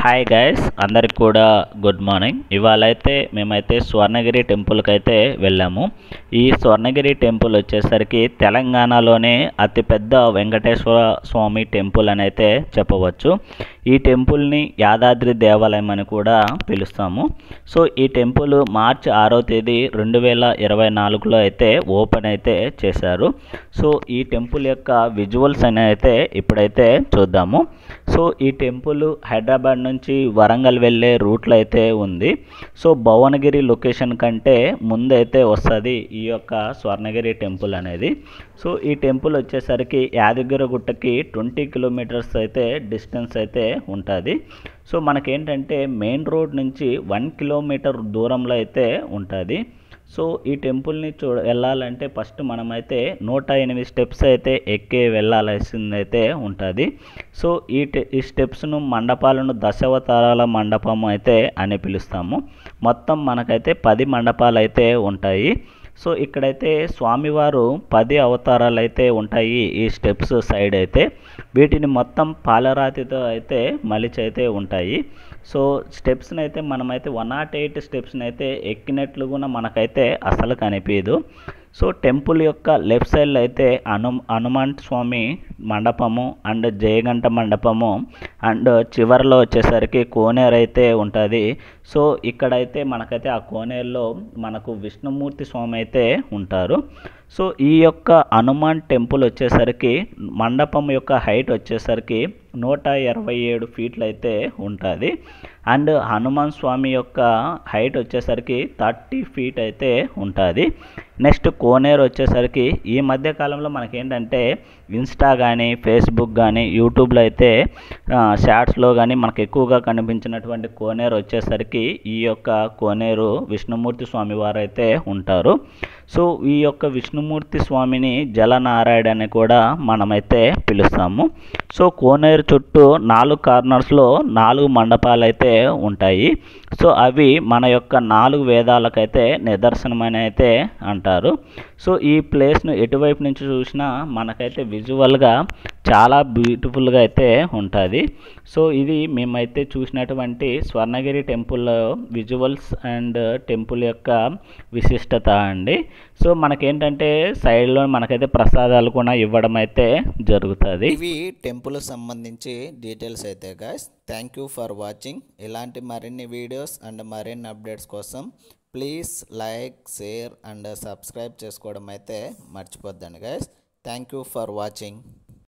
Hi guys, అందరికి కూడా good morning. ఇవాళ అయితే మేమైతే స్వర్ణగిరి టెంపుల్కి అయితే వెళ్ళాము. ఈ స్వర్ణగిరి టెంపుల్ వచ్చేసరికి తెలంగాణలోనే అతిపెద్ద వెంకటేశ్వర స్వామి టెంపుల్ అని అయితే చెప్పవచ్చు. ఈ టెంపుల్ని యాదాద్రి దేవాలయం అని కూడా పిలుస్తాము. సో ఈ టెంపుల్ మార్చి 6వ తేదీ 2024లో అయితే ఓపెన్ అయితే చేశారు. సో ఈ టెంపుల్ యొక్క విజువల్స్ అని అయితే ఇప్పుడైతే చూద్దాము. సో ఈ టెంపుల్ హైదరాబాద్ నుంచి వరంగల్ వెళ్ళే రూట్లో అయితే ఉంది. సో భువనగిరి లొకేషన్ కంటే ముందైతే వస్తుంది ఈ యొక్క స్వర్ణగిరి టెంపుల్ అనేది. సో ఈ టెంపుల్ వచ్చేసరికి యాదగిరిగుట్టకి 20 కిలోమీటర్స్ అయితే డిస్టెన్స్ అయితే ఉంటుంది. సో మనకేంటంటే మెయిన్ రోడ్ నుంచి 1 కిలోమీటర్ దూరంలో అయితే ఉంటుంది. సో ఈ టెంపుల్ని వెళ్ళాలంటే ఫస్ట్ మనమైతే 108 స్టెప్స్ అయితే ఎక్కి వెళ్ళాల్సిందైతే ఉంటుంది. సో ఈ స్టెప్స్ను మండపాలను దశావతారాల మండపం అయితే అని పిలుస్తాము. మొత్తం మనకైతే 10 మండపాలు అయితే ఉంటాయి. సో ఇక్కడైతే స్వామివారు 10 అవతారాలు అయితే ఉంటాయి ఈ స్టెప్స్ సైడ్ అయితే. వీటిని మొత్తం పాలరాతితో అయితే మలిచి అయితే ఉంటాయి. సో స్టెప్స్ని అయితే మనమైతే 108 స్టెప్స్ని అయితే ఎక్కినట్లు కూడా మనకైతే అసలు కనిపించదు. సో టెంపుల్ యొక్క లెఫ్ట్ సైడ్లో అయితే హనుమాన్ స్వామి మండపము అండ్ జయగంట మండపము అండ్ చివరిలో వచ్చేసరికి కోనేరు అయితే ఉంటుంది. సో ఇక్కడైతే మనకైతే ఆ కోనేరులో మనకు విష్ణుమూర్తి స్వామి అయితే ఉంటారు. సో ఈ యొక్క హనుమాన్ టెంపుల్ వచ్చేసరికి మండపం యొక్క హైట్ వచ్చేసరికి 127 ఫీట్లు అయితే ఉంటుంది. అండ్ హనుమాన్ స్వామి యొక్క హైట్ వచ్చేసరికి 30 ఫీట్ అయితే ఉంటుంది. నెక్స్ట్ కోనేరు వచ్చేసరికి ఈ మధ్య కాలంలో మనకేంటంటే ఇన్స్టా కానీ ఫేస్బుక్ కానీ యూట్యూబ్లో అయితే షార్ట్స్లో కానీ మనకు ఎక్కువగా కనిపించినటువంటి కోనేరు వచ్చేసరికి ఈ యొక్క కోనేరు విష్ణుమూర్తి స్వామి వారు అయితే ఉంటారు. సో ఈ యొక్క విష్ణుమూర్తి స్వామిని జలనారాయణ అని కూడా మనమైతే పిలుస్తాము. సో కోనేరు చుట్టూ 4 కార్నర్స్లో 4 మండపాలు అయితే ఉంటాయి. సో అవి మన యొక్క 4 వేదాలకైతే నిదర్శనమని అయితే అంటారు. సో ఈ ప్లేస్ను ఎటువైపు నుంచి చూసినా మనకైతే విజువల్గా చాలా బ్యూటిఫుల్గా అయితే ఉంటుంది. సో ఇది మేమైతే చూసినటువంటి స్వర్ణగిరి టెంపుల్లో విజువల్స్ అండ్ టెంపుల్ యొక్క విశిష్టత అండి. సో మనకేంటంటే సైడ్లో మనకైతే ప్రసాదాలు కూడా ఇవ్వడం అయితే జరుగుతుంది. ఇవి టెంపుల్ సంబంధించి డీటెయిల్స్ అయితే guys. Thank you for watching. ఇలాంటి మరిన్ని వీడియోస్ అండ్ మరిన్ని అప్డేట్స్ కోసం please like, share and subscribe చేసుకోవడం అయితే మర్చిపోద్దండి guys. Thank you for watching.